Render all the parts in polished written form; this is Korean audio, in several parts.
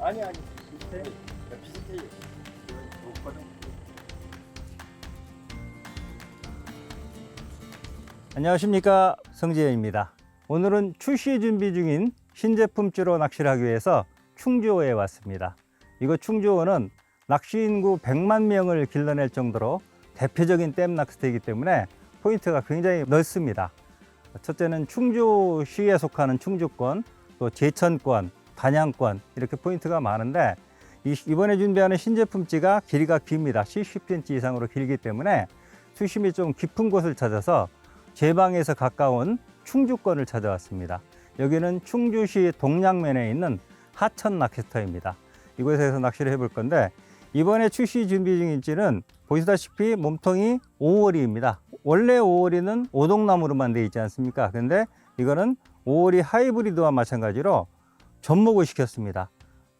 아니 비슷해. 비슷해. 높거든. 안녕하십니까, 성지현입니다. 오늘은 출시 준비 중인 신제품주로 낚시를 하기 위해서 충주호에 왔습니다. 이곳 충주호는 낚시 인구 100만 명을 길러낼 정도로 대표적인 댐 낚시터이기 때문에 포인트가 굉장히 넓습니다. 첫째는 충주시에 속하는 충주권, 또 제천권, 단양권 이렇게 포인트가 많은데 이번에 준비하는 신제품지가 길이가 깁니다. 70cm 이상으로 길기 때문에 수심이 좀 깊은 곳을 찾아서 제방에서 가까운 충주권을 찾아왔습니다. 여기는 충주시 동양면에 있는 하천 낚시터입니다. 이곳에서 낚시를 해볼 건데 이번에 출시 준비 중인 찌는 보시다시피 몸통이 5월이입니다. 원래 5월이는 오동나무로만 되어 있지 않습니까? 근데 이거는 5월이 하이브리드와 마찬가지로 접목을 시켰습니다.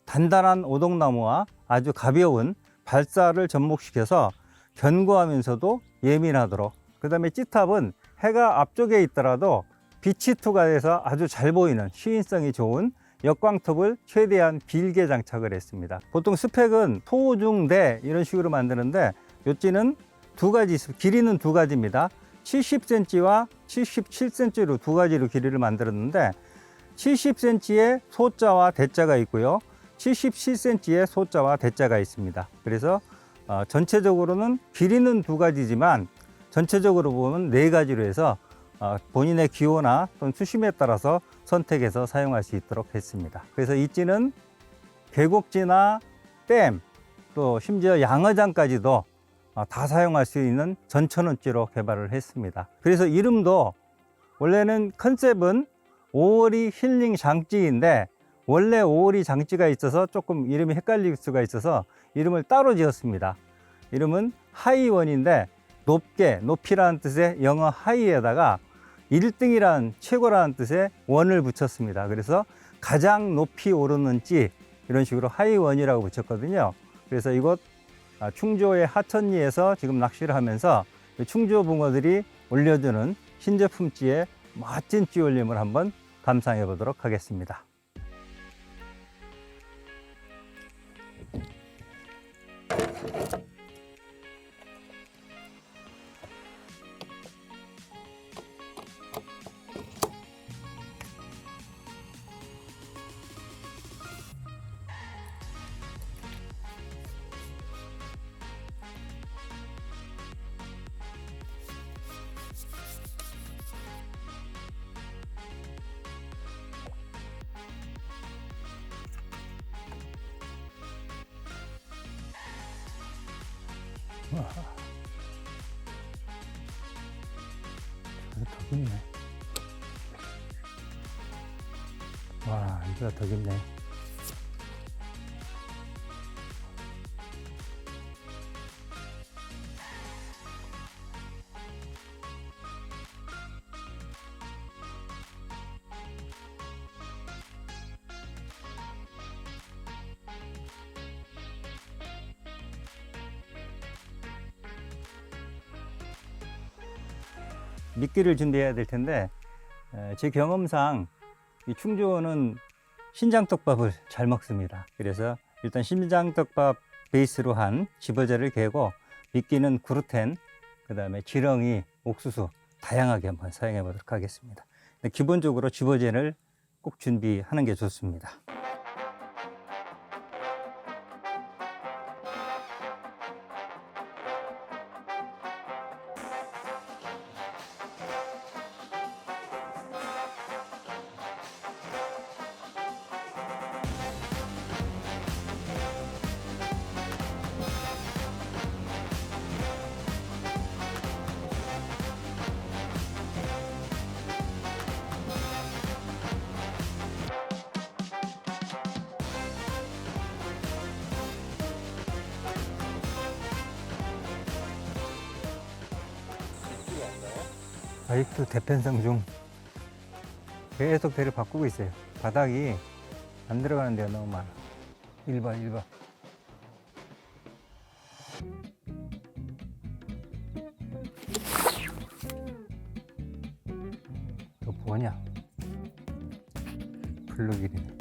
단단한 오동나무와 아주 가벼운 발사를 접목시켜서 견고하면서도 예민하도록, 그 다음에 찌탑은 해가 앞쪽에 있더라도 빛이 투과돼서 아주 잘 보이는 시인성이 좋은 역광톱을 최대한 길게 장착을 했습니다. 보통 스펙은 소, 중, 대 이런 식으로 만드는데 요찌는 두 가지, 길이는 두 가지입니다. 70cm와 77cm로 두 가지로 길이를 만들었는데 70cm에 소자와 대자가 있고요. 77cm에 소자와 대자가 있습니다. 그래서 전체적으로는 길이는 두 가지지만 전체적으로 보면 네 가지로 해서 본인의 기호나 또는 수심에 따라서 선택해서 사용할 수 있도록 했습니다. 그래서 이 찌는 계곡지나 댐, 또 심지어 양어장까지도 다 사용할 수 있는 전천원찌로 개발을 했습니다. 그래서 이름도 원래는 컨셉은 5월이 힐링 장찌인데 원래 5월이 장찌가 있어서 조금 이름이 헷갈릴 수가 있어서 이름을 따로 지었습니다. 이름은 하이원인데 높게, 높이라는 뜻의 영어 하이에다가 1등이라는 최고라는 뜻의 원을 붙였습니다. 그래서 가장 높이 오르는 찌, 이런 식으로 하이원이라고 붙였거든요. 그래서 이곳 충주의 하천리에서 지금 낚시를 하면서 충주 붕어들이 올려주는 신제품 찌의 멋진 찌 올림을 한번 감상해 보도록 하겠습니다. 더 깊네. 와, 이거 더 깊네. 미끼를 준비해야 될 텐데 제 경험상 이 충주호는 신장떡밥을 잘 먹습니다. 그래서 일단 신장떡밥 베이스로 한 집어제를 개고 미끼는 구루텐, 그 다음에 지렁이, 옥수수 다양하게 한번 사용해 보도록 하겠습니다. 기본적으로 집어제를 꼭 준비하는 게 좋습니다. 아직도 대편성 중 계속 배를 바꾸고 있어요. 바닥이 안 들어가는 데가 너무 많아. 1번, 1번. 또 뭐냐? 블루길이네.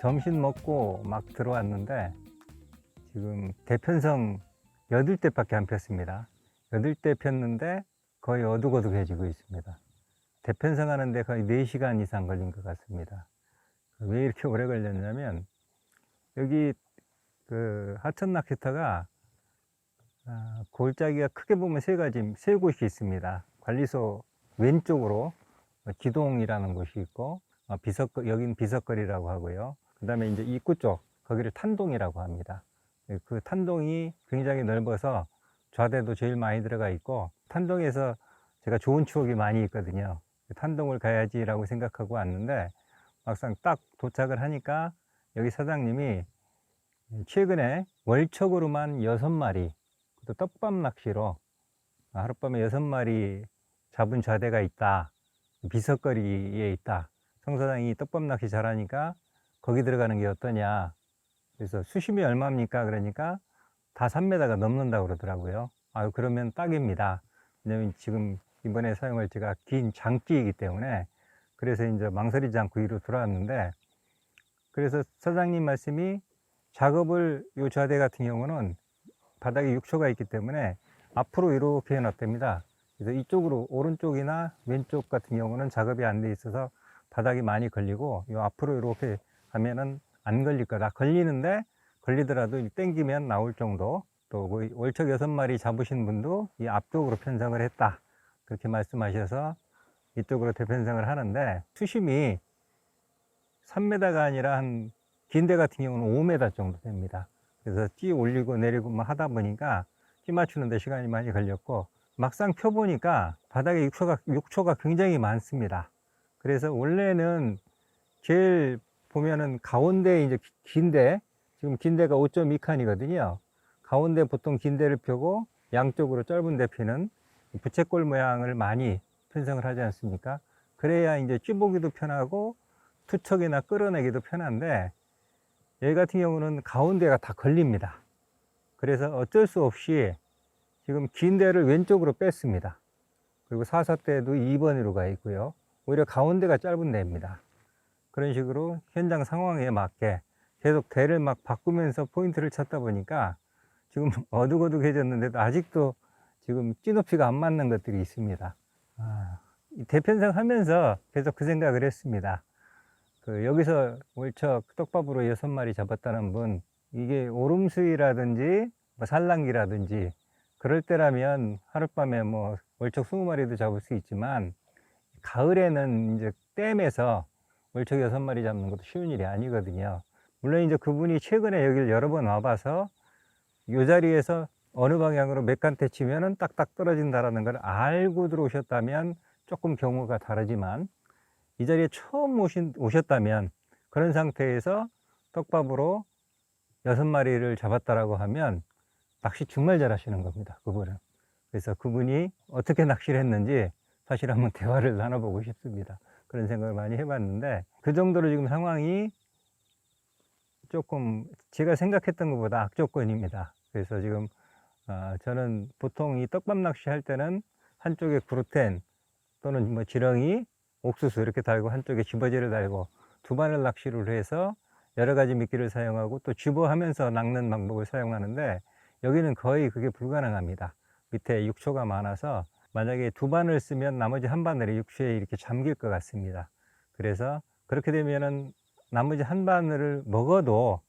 점심 먹고 막 들어왔는데 지금 대편성 8대밖에 안 폈습니다. 8대 폈는데 거의 어둑어둑해지고 있습니다. 대편성 하는데 거의 4시간 이상 걸린 것 같습니다. 왜 이렇게 오래 걸렸냐면 여기 그 하천 낚시터가 골짜기가 크게 보면 세 곳이 있습니다. 관리소 왼쪽으로 기동이라는 곳이 있고 여긴 비석거리라고 하고요. 그 다음에 이제 입구 쪽 거기를 탄동이라고 합니다. 그 탄동이 굉장히 넓어서 좌대도 제일 많이 들어가 있고 탄동에서 제가 좋은 추억이 많이 있거든요. 탄동을 가야지라고 생각하고 왔는데 막상 딱 도착을 하니까 여기 사장님이 최근에 월척으로만 6마리 또 떡밥 낚시로 하룻밤에 6마리 잡은 좌대가 있다. 비석거리에 있다. 성 사장이 떡밥 낚시 잘하니까 거기 들어가는 게 어떠냐. 그래서 수심이 얼마입니까? 그러니까 다 3m가 넘는다고 그러더라고요. 그러면 딱입니다. 왜냐면 지금 이번에 사용할 제가 긴 장기이기 때문에 그래서 이제 망설이지 않고 위로 들어왔는데 그래서 사장님 말씀이 작업을 요 좌대 같은 경우는 바닥에 육초가 있기 때문에 앞으로 이렇게 해놨답니다. 그래서 이쪽으로 오른쪽이나 왼쪽 같은 경우는 작업이 안 돼 있어서 바닥이 많이 걸리고 요 앞으로 이렇게 하면은 안 걸릴 거다. 걸리는데 걸리더라도 땡기면 나올 정도. 또 월척 6마리 잡으신 분도 이 앞쪽으로 편성을 했다. 그렇게 말씀하셔서 이쪽으로 대편성을 하는데 수심이 3m가 아니라 한 긴대 같은 경우는 5m 정도 됩니다. 그래서 찌 올리고 내리고 막 하다 보니까 찌 맞추는 데 시간이 많이 걸렸고 막상 펴보니까 바닥에 육초가 굉장히 많습니다. 그래서 원래는 제일 보면은 가운데 이제 긴대, 지금 긴대가 5.2칸이거든요. 가운데 보통 긴대를 펴고 양쪽으로 짧은 데 피는 부채꼴 모양을 많이 편성을 하지 않습니까? 그래야 이제 찌보기도 편하고 투척이나 끌어내기도 편한데 여기 같은 경우는 가운데가 다 걸립니다. 그래서 어쩔 수 없이 지금 긴대를 왼쪽으로 뺐습니다. 그리고 사사대도 2번으로 가 있고요. 오히려 가운데가 짧은 데입니다. 그런 식으로 현장 상황에 맞게 계속 대를 막 바꾸면서 포인트를 찾다 보니까 지금 어둑어둑해졌는데도 아직도 지금 찌 높이가 안 맞는 것들이 있습니다. 대편성 하면서 계속 그 생각을 했습니다. 여기서 월척 떡밥으로 6마리 잡았다는 분, 이게 오름수위라든지 산란기라든지 그럴 때라면 하룻밤에 월척 20마리도 잡을 수 있지만 가을에는 이제 댐에서 월척 6마리 잡는 것도 쉬운 일이 아니거든요. 물론 이제 그분이 최근에 여기를 여러 번 와봐서 이 자리에서 어느 방향으로 몇 간태 치면은 딱딱 떨어진다라는 걸 알고 들어오셨다면 조금 경우가 다르지만 이 자리에 처음 오셨다면 그런 상태에서 떡밥으로 6마리를 잡았다라고 하면 낚시 정말 잘하시는 겁니다, 그분은. 그래서 그분이 어떻게 낚시를 했는지 사실 한번 대화를 나눠보고 싶습니다. 그런 생각을 많이 해봤는데 그 정도로 지금 상황이 조금 제가 생각했던 것보다 악조건입니다. 그래서 지금 저는 보통 이 떡밥 낚시 할 때는 한쪽에 구루텐 또는 지렁이, 옥수수 이렇게 달고 한쪽에 집어지를 달고 두 바늘 낚시를 해서 여러 가지 미끼를 사용하고 또 집어하면서 낚는 방법을 사용하는데 여기는 거의 그게 불가능합니다. 밑에 육초가 많아서 만약에 두 바늘 쓰면 나머지 한 바늘이 육초에 이렇게 잠길 것 같습니다. 그래서 그렇게 되면은 나머지 한 바늘을 먹어도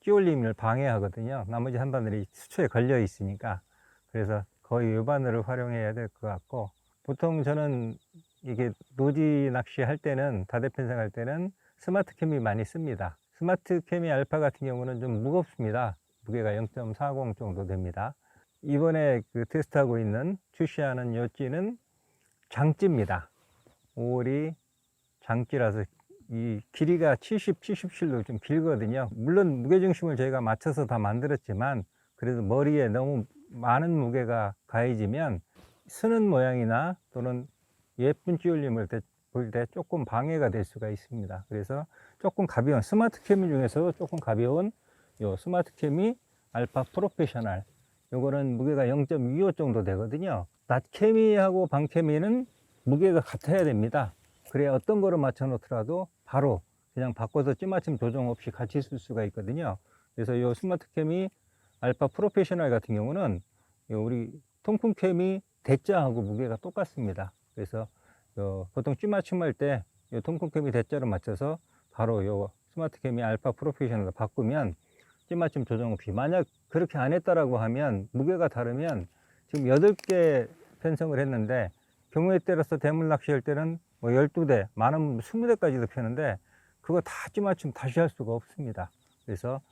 끼올림을 방해하거든요. 나머지 한 바늘이 수초에 걸려 있으니까. 그래서 거의 이 바늘을 활용해야 될 것 같고 보통 저는 이게 노지 낚시 할 때는 다대편성 할 때는 스마트 캠이 많이 씁니다. 스마트 캠이 알파 같은 경우는 좀 무겁습니다. 무게가 0.40 정도 됩니다. 이번에 테스트하고 있는 출시하는 요 찌는 장찌입니다. 5월이 장찌라서 이 길이가 70, 77도 좀 길거든요. 물론 무게중심을 저희가 맞춰서 다 만들었지만 그래도 머리에 너무 많은 무게가 가해지면 쓰는 모양이나 또는 예쁜 찌올림을 볼 때 조금 방해가 될 수가 있습니다. 그래서 조금 가벼운 스마트 캠 중에서 조금 가벼운 요 스마트 캠이 알파 프로페셔널, 요거는 무게가 0.25 정도 되거든요. 낮 케미하고 방 케미는 무게가 같아야 됩니다. 그래야 어떤 거를 맞춰 놓더라도 바로 그냥 바꿔서 찌맞춤 조정 없이 같이 쓸 수가 있거든요. 그래서 이 스마트캠이 알파 프로페셔널 같은 경우는 우리 통풍캠이 대자하고 무게가 똑같습니다. 그래서 보통 찌맞춤 할 때 통풍캠이 대자로 맞춰서 바로 요 스마트캠이 알파 프로페셔널로 바꾸면 찌맞춤 조정 없이, 만약 그렇게 안 했다라고 하면 무게가 다르면, 지금 8개 편성을 했는데 경우에 따라서 대물 낚시할 때는 뭐 12대, 많으면 20대까지도 펴는데 그거 다 찌맞춤 다시 할 수가 없습니다. 그래서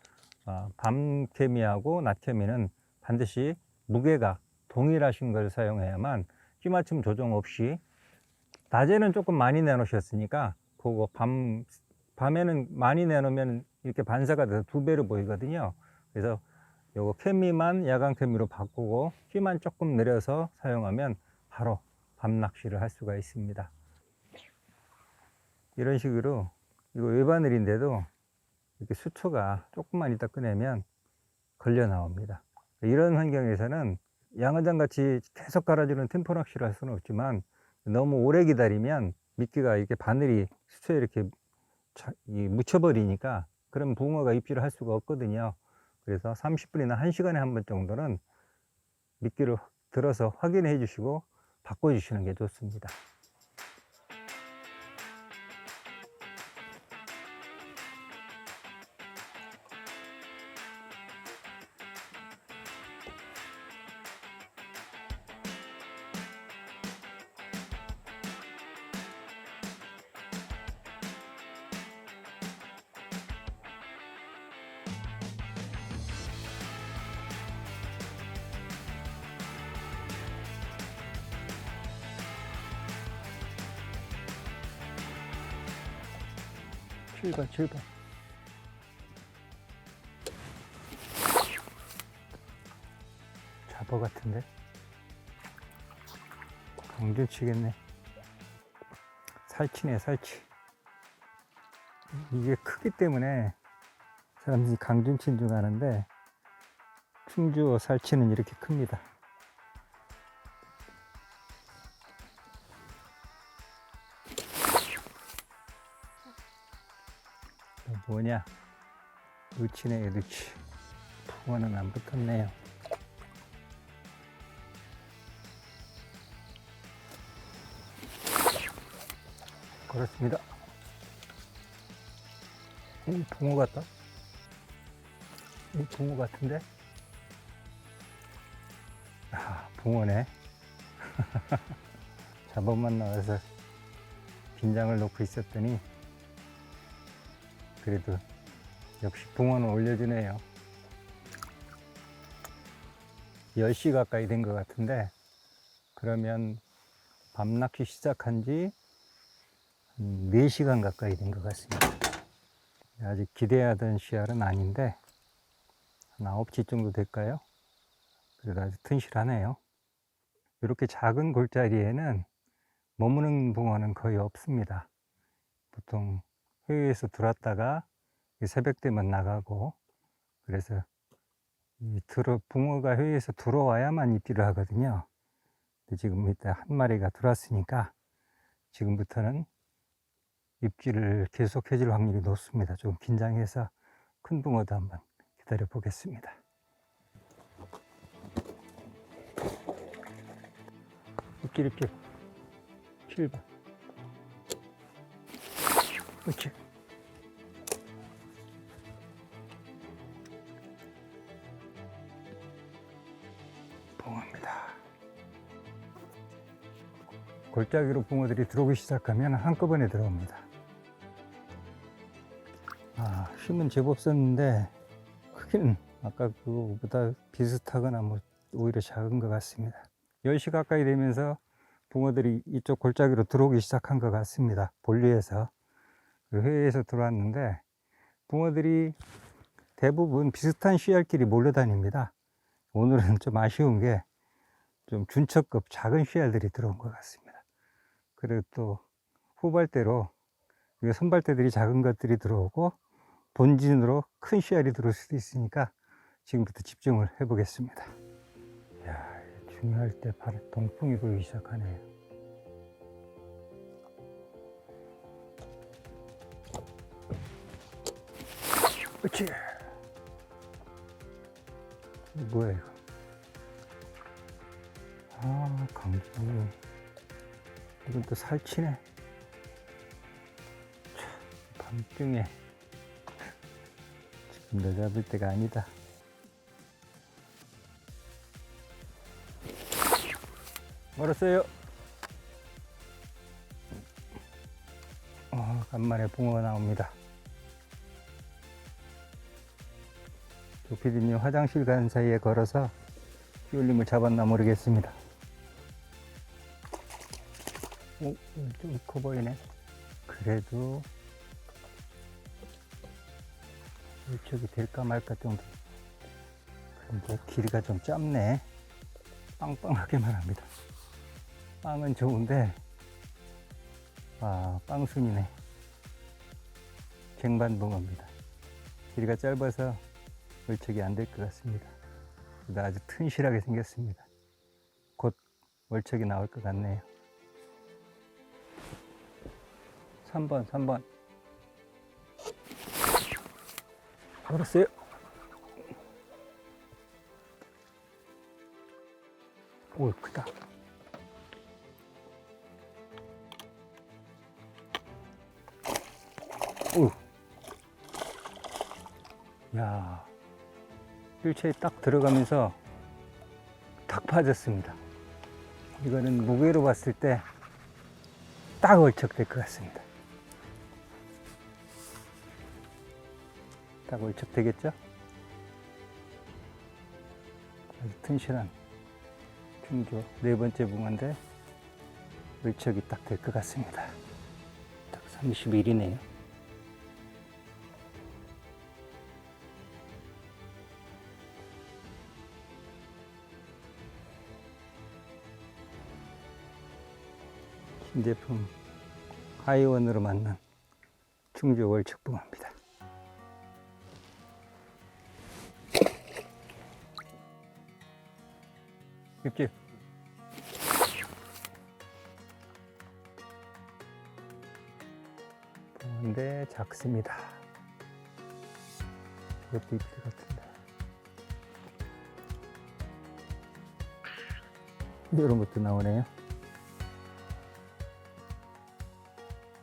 밤 케미하고 낮 케미는 반드시 무게가 동일하신 걸 사용해야만 찌맞춤 조정 없이, 낮에는 조금 많이 내놓으셨으니까 그거 밤에는 많이 내놓으면 이렇게 반사가 돼서 2배로 보이거든요. 그래서 요거 케미만 야간 케미로 바꾸고 끼만 조금 내려서 사용하면 바로 밤 낚시를 할 수가 있습니다. 이런 식으로 이거 외바늘인데도 이렇게 수초가 조금만 있다 꺼내면 걸려 나옵니다. 이런 환경에서는 양어장 같이 계속 갈아주는 템포 낚시를 할 수는 없지만, 너무 오래 기다리면 미끼가 이렇게 바늘이 수초에 이렇게 묻혀버리니까 그럼 붕어가 입질을 할 수가 없거든요. 그래서 30분이나 1시간에 한 번 정도는 미끼를 들어서 확인해 주시고 바꿔주시는 게 좋습니다. 출발. 잡어 같은데? 강준 치겠네. 살치네, 살치. 이게 크기 때문에 사람들이 강준 친 줄 아는데, 충주 살치는 이렇게 큽니다. 뭐냐? 누치네, 누치. 붕어는 안 붙었네요. 그렇습니다. 이 붕어 같다? 이 붕어 같은데? 아, 붕어네. 잡어만 나와서 긴장을 놓고 있었더니 그래도 역시 붕어는 올려주네요. 10시 가까이 된 것 같은데, 그러면 밤낚시 시작한 지 4시간 가까이 된 것 같습니다. 아직 기대하던 씨알은 아닌데 한 9시 정도 될까요? 그래도 아주 튼실하네요. 이렇게 작은 골짜기에는 머무는 붕어는 거의 없습니다. 보통 회유에서 들어왔다가 새벽 되면 나가고, 그래서 붕어가 회유에서 들어와야만 입질을 하거든요. 근데 지금 일단 한 마리가 들어왔으니까 지금부터는 입질을 계속 해줄 확률이 높습니다. 좀 긴장해서 큰 붕어도 한번 기다려 보겠습니다. 입질 7번. 그렇지. 붕어입니다. 골짜기로 붕어들이 들어오기 시작하면 한꺼번에 들어옵니다. 힘은 제법 썼는데 크기는 아까 그거보다 비슷하거나 뭐 오히려 작은 것 같습니다. 10시 가까이 되면서 붕어들이 이쪽 골짜기로 들어오기 시작한 것 같습니다. 본류에서, 회에서 들어왔는데 붕어들이 대부분 비슷한 씨알끼리 몰려다닙니다. 오늘은 좀 아쉬운 게 좀 준척급 작은 씨알들이 들어온 것 같습니다. 그리고 또 후발대로 선발대들이 작은 것들이 들어오고 본진으로 큰 씨알이 들어올 수도 있으니까 지금부터 집중을 해 보겠습니다. 이야, 중요할 때 바로 동풍이 보이기 시작하네요. 그렇지. 뭐야 이거? 아, 강주. 이건 또 살치네. 참, 밤중에 지금 너 잡을 때가 아니다. 멀었어요. 간만에 붕어가 나옵니다. 조피디님 화장실 가는 사이에 걸어서 휘올림을 잡았나 모르겠습니다. 오, 좀 커 보이네. 그래도 이쪽이 될까 말까 정도. 그런데 길이가 좀 짧네. 빵빵하게만 합니다. 빵은 좋은데, 빵순이네. 쟁반붕어입니다. 길이가 짧아서 월척이 안 될 것 같습니다. 그래도 아주 튼실하게 생겼습니다. 곧 월척이 나올 것 같네요. 3번. 걸었어요. 오, 크다. 오. 야, 일체에 딱 들어가면서 탁 빠졌습니다. 이거는 무게로 봤을 때 딱 월척될 것 같습니다. 딱 월척 되겠죠? 아주 튼실한 충조 네 번째 붕어인데 월척이 딱 될 것 같습니다. 딱 31이네요. 신제품 하이원으로 만난 충주 월척붕어입니다. 입질. 근데 작습니다. 이것도 입질 같은데. 이런 것도 나오네요.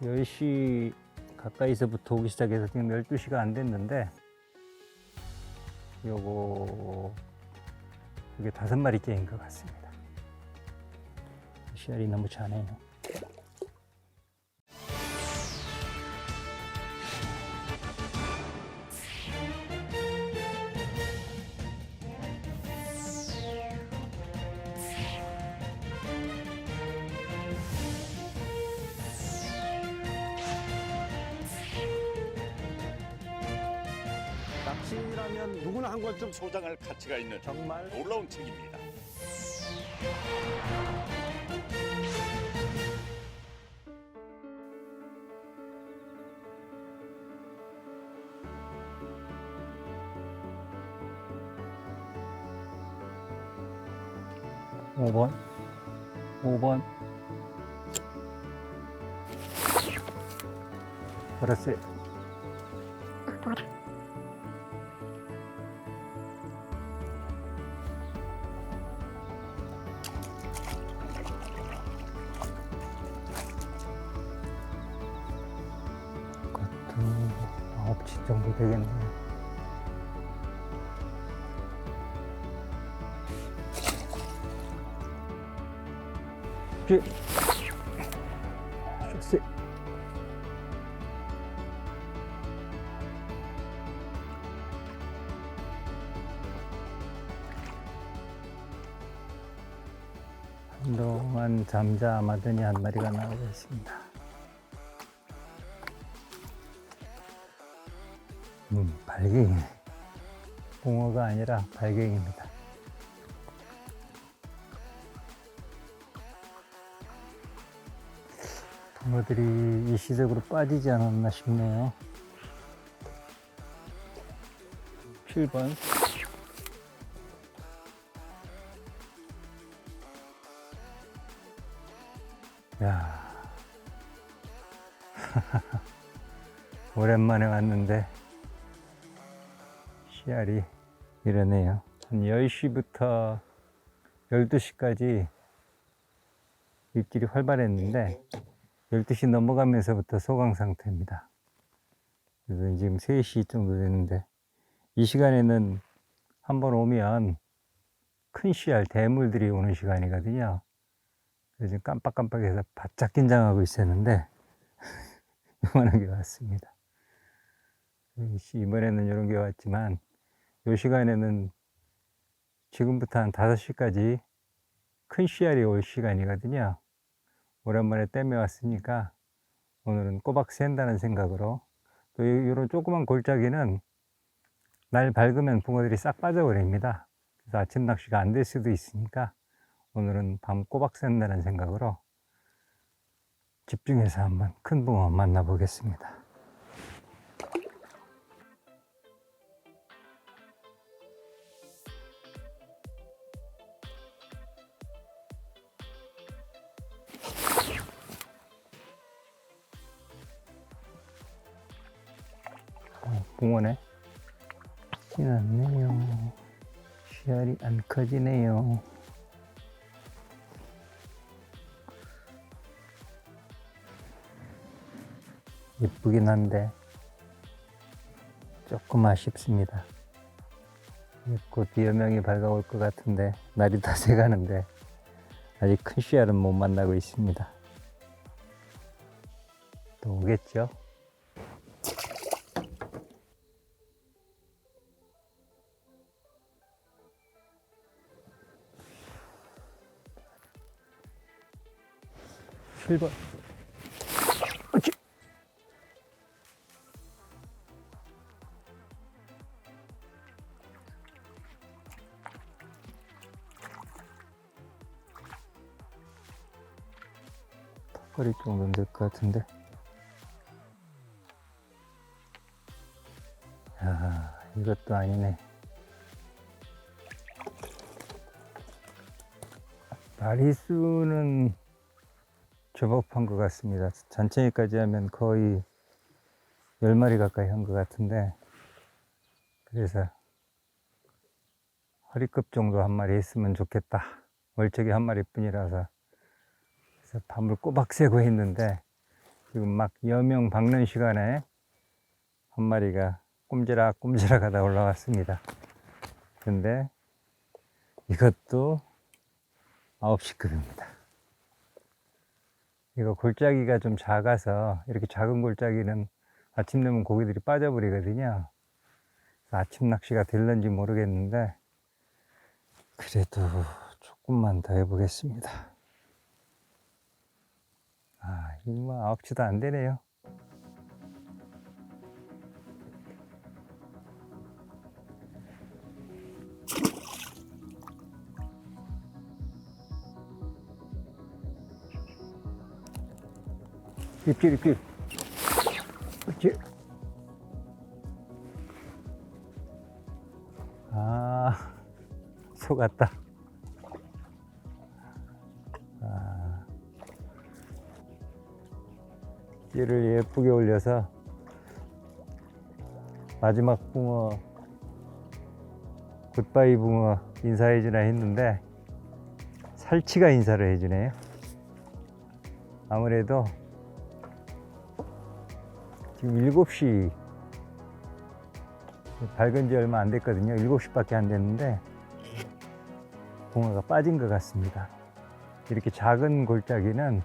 10시 가까이서부터 오기 시작해서 지금 12시가 안 됐는데, 이게 5마리째인 것 같습니다. 씨알이 너무 자네요. 낚시라면 누구나 한 권쯤 소장할 가치가 있는 정말 놀라운 책입니다. (5번) 걸었어요. 그것도 9치 정도 되겠네요. 쇼스. 한동안 잠잠하더니 한 마리가 나오고 있습니다. 발갱이네. 붕어가 아니라 발갱입니다. 붕어들이 일시적으로 빠지지 않았나 싶네요. 7번. 야, 오랜만에 왔는데 씨알이 이러네요. 한 10시부터 12시까지 입질이 활발했는데 12시 넘어가면서부터 소강 상태입니다. 그래서 지금 3시 정도 되는데 이 시간에는 한번 오면 큰 씨알 대물들이 오는 시간이거든요. 그래서 지금 깜빡깜빡해서 바짝 긴장하고 있었는데 요만한 게 왔습니다. 이번에는 이런 게 왔지만 이 시간에는 지금부터 한 5시까지 큰 씨알이 올 시간이거든요. 오랜만에 댐에 왔으니까 오늘은 꼬박 샌다는 생각으로, 또 이런 조그만 골짜기는 날 밝으면 붕어들이 싹 빠져버립니다. 그래서 아침 낚시가 안 될 수도 있으니까 오늘은 밤 꼬박 샌다는 생각으로 집중해서 한번 큰 붕어 만나보겠습니다. 붕어네. 지났네요. 씨알이 안 커지네요. 예쁘긴 한데 조금 아쉽습니다. 곧 비어명이 밝아올 것 같은데 날이 다 새가는데 아직 큰 씨알은 못 만나고 있습니다. 또 오겠죠? 실버. 그렇지. 턱걸이 정도는 될 것 같은데. 아, 이것도 아니네. 마리수는 제법한 것 같습니다. 잔챙이까지 하면 거의 10마리 가까이 한 것 같은데, 그래서 허리급 정도 한 마리 있으면 좋겠다. 멀쩡히 한 마리 뿐이라서. 그래서 밤을 꼬박 새고 있는데 지금 막 여명 박는 시간에 한 마리가 꼼지락꼼지락 하다 올라왔습니다. 근데 이것도 9시급입니다. 이거 골짜기가 좀 작아서, 이렇게 작은 골짜기는 아침 되면 고기들이 빠져버리거든요. 아침 낚시가 될런지 모르겠는데 그래도 조금만 더 해보겠습니다. 아, 이거 뭐 9시도 안 되네요. 입질. 그렇지. 아, 속았다. 아, 찌를 예쁘게 올려서 마지막 붕어, 굿바이 붕어 인사해주나 했는데 살치가 인사를 해주네요. 아무래도 지금 7시 밝은 지 얼마 안 됐거든요. 7시밖에 안 됐는데 붕어가 빠진 것 같습니다. 이렇게 작은 골짜기는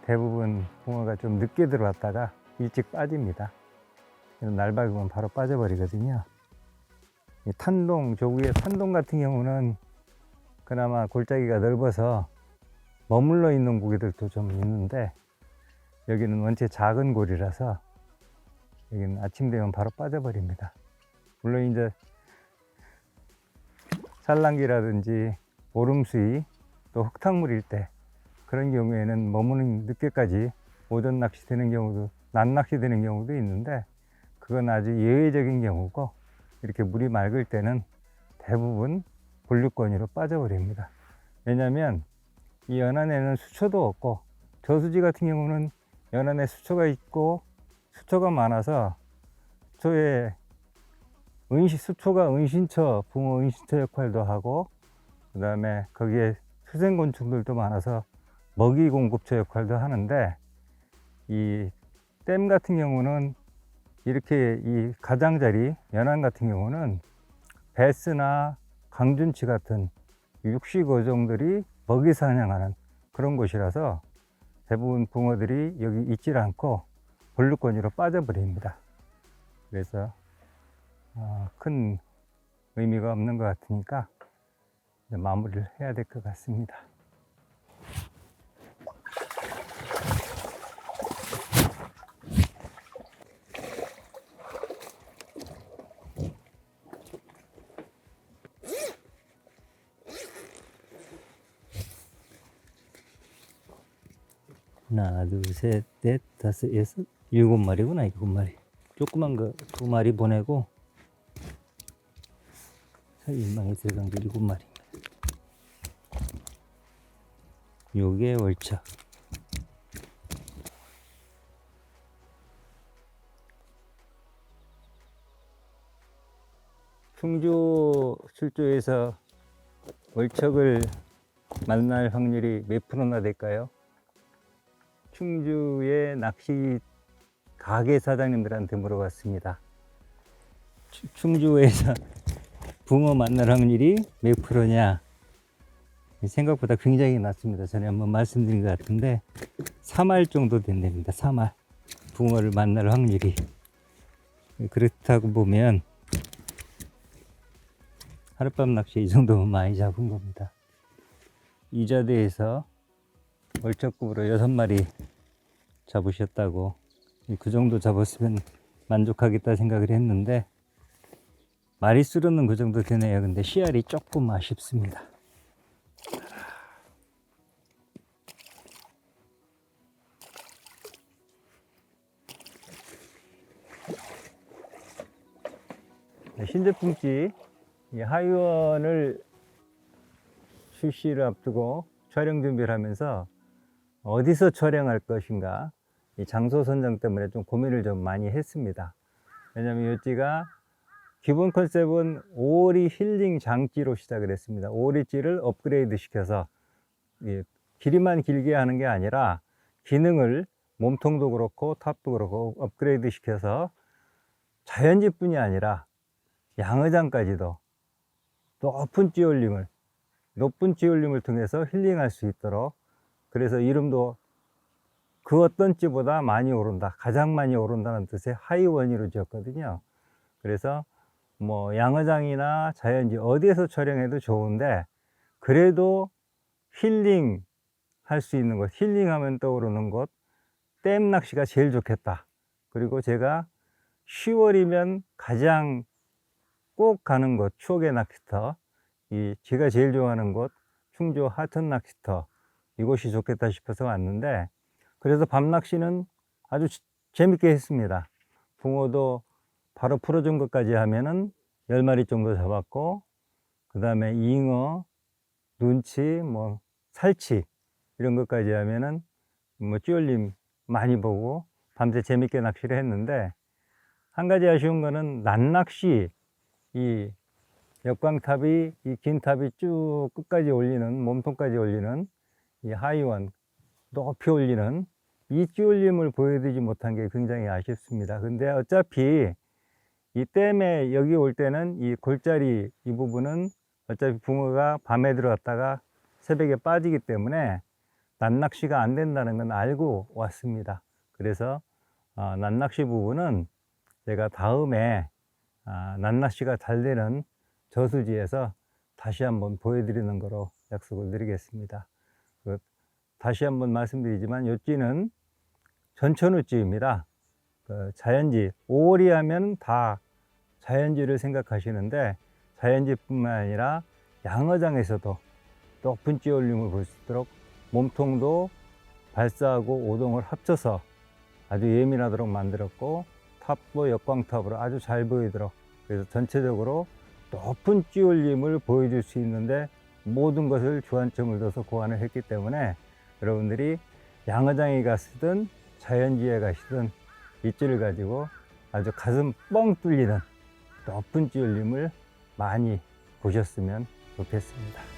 대부분 붕어가 좀 늦게 들어왔다가 일찍 빠집니다. 날 밝으면 바로 빠져버리거든요. 탄동, 저 위에 탄동 같은 경우는 그나마 골짜기가 넓어서 머물러 있는 고기들도 좀 있는데, 여기는 원체 작은 골이라서 여기는 아침 되면 바로 빠져버립니다. 물론 이제 산란기라든지 오름수위, 또 흙탕물일 때 그런 경우에는 머무는 늦게까지 오전 낚시 되는 경우도, 낮 낚시 되는 경우도 있는데, 그건 아주 예외적인 경우고, 이렇게 물이 맑을 때는 대부분 본류권으로 빠져버립니다. 왜냐하면 이 연안에는 수초도 없고, 저수지 같은 경우는 연안에 수초가 있고 수초가 많아서 수초에 수초가 은신처, 붕어 은신처 역할도 하고, 그 다음에 거기에 수생곤충들도 많아서 먹이 공급처 역할도 하는데, 이 댐 같은 경우는 이렇게 이 가장자리, 연안 같은 경우는 베스나 강준치 같은 육식어종들이 먹이 사냥하는 그런 곳이라서 대부분 붕어들이 여기 있질 않고 볼루권으로 빠져버립니다. 그래서 큰 의미가 없는 것 같으니까 이제 마무리를 해야 될 것 같습니다. 하나, 둘, 셋, 넷, 다섯, 여섯, 7마리구나, 7마리. 조그만 거 2마리 보내고, 일망에 들어간 게 7마리입니다. 요게 월척. 충주 출조에서 월척을 만날 확률이 몇 프로나 될까요? 충주의 낚시 가게 사장님들한테 물어봤습니다. 충주에서 붕어 만날 확률이 몇 프로냐? 생각보다 굉장히 낮습니다. 전에 한번 말씀드린 것 같은데 3할 정도 된답니다. 3할 붕어를 만날 확률이. 그렇다고 보면 하룻밤 낚시 이 정도면 많이 잡은 겁니다. 이자대에서 월척급으로 6마리 잡으셨다고, 그 정도 잡았으면 만족하겠다 생각을 했는데 마리수로는 그 정도 되네요. 근데 씨알이 조금 아쉽습니다. 신제품집 하이원을 출시를 앞두고 촬영 준비를 하면서 어디서 촬영할 것인가, 이 장소 선정 때문에 좀 고민을 좀 많이 했습니다. 왜냐하면 여기가 기본 컨셉은 오리 힐링 장지로 시작을 했습니다. 오리찌를 업그레이드 시켜서 길이만 길게 하는 게 아니라 기능을 몸통도 그렇고 탑도 그렇고 업그레이드 시켜서 자연지뿐이 아니라 양어장까지도 높은 찌올림을 통해서 힐링할 수 있도록, 그래서 이름도 그 어떤 찌보다 많이 오른다, 가장 많이 오른다는 뜻의 하이원이로 지었거든요. 그래서 뭐 양어장이나 자연지 어디에서 촬영해도 좋은데, 그래도 힐링 할 수 있는 곳, 힐링하면 떠오르는 곳, 댐 낚시가 제일 좋겠다. 그리고 제가 10월이면 가장 꼭 가는 곳, 추억의 낚시터, 제가 제일 좋아하는 곳 충주 하천 낚시터, 이곳이 좋겠다 싶어서 왔는데, 그래서 밤 낚시는 아주 재밌게 했습니다. 붕어도 바로 풀어준 것까지 하면은 10마리 정도 잡았고, 그 다음에 잉어, 눈치, 뭐 살치 이런 것까지 하면은 뭐 찌올림 많이 보고 밤새 재밌게 낚시를 했는데, 한 가지 아쉬운 거는 낮낚시, 이 역광탑이 이 긴 탑이 쭉 끝까지 올리는, 몸통까지 올리는 이 하이원, 높이 올리는 이 찌올림을 보여드리지 못한 게 굉장히 아쉽습니다. 근데 어차피 이 댐에 여기 올 때는 이 골짜리 이 부분은 어차피 붕어가 밤에 들어갔다가 새벽에 빠지기 때문에 낮낚시가 안 된다는 건 알고 왔습니다. 그래서 낮낚시 부분은 제가 다음에 낮낚시가 잘 되는 저수지에서 다시 한번 보여드리는 거로 약속을 드리겠습니다. 다시 한번 말씀드리지만 이 찌는 전천후찌입니다. 자연지, 오리 하면 다 자연지를 생각하시는데, 자연지뿐만 아니라 양어장에서도 높은 찌올림을 볼 수 있도록 몸통도 발사하고 오동을 합쳐서 아주 예민하도록 만들었고, 탑도 역광탑으로 아주 잘 보이도록, 그래서 전체적으로 높은 찌올림을 보여줄 수 있는데 모든 것을 주안점을 둬서 고안을 했기 때문에 여러분들이 양어장에 가시든 자연지에 가시든 이 찌를 가지고 아주 가슴 뻥 뚫리는 높은 찌울림을 많이 보셨으면 좋겠습니다.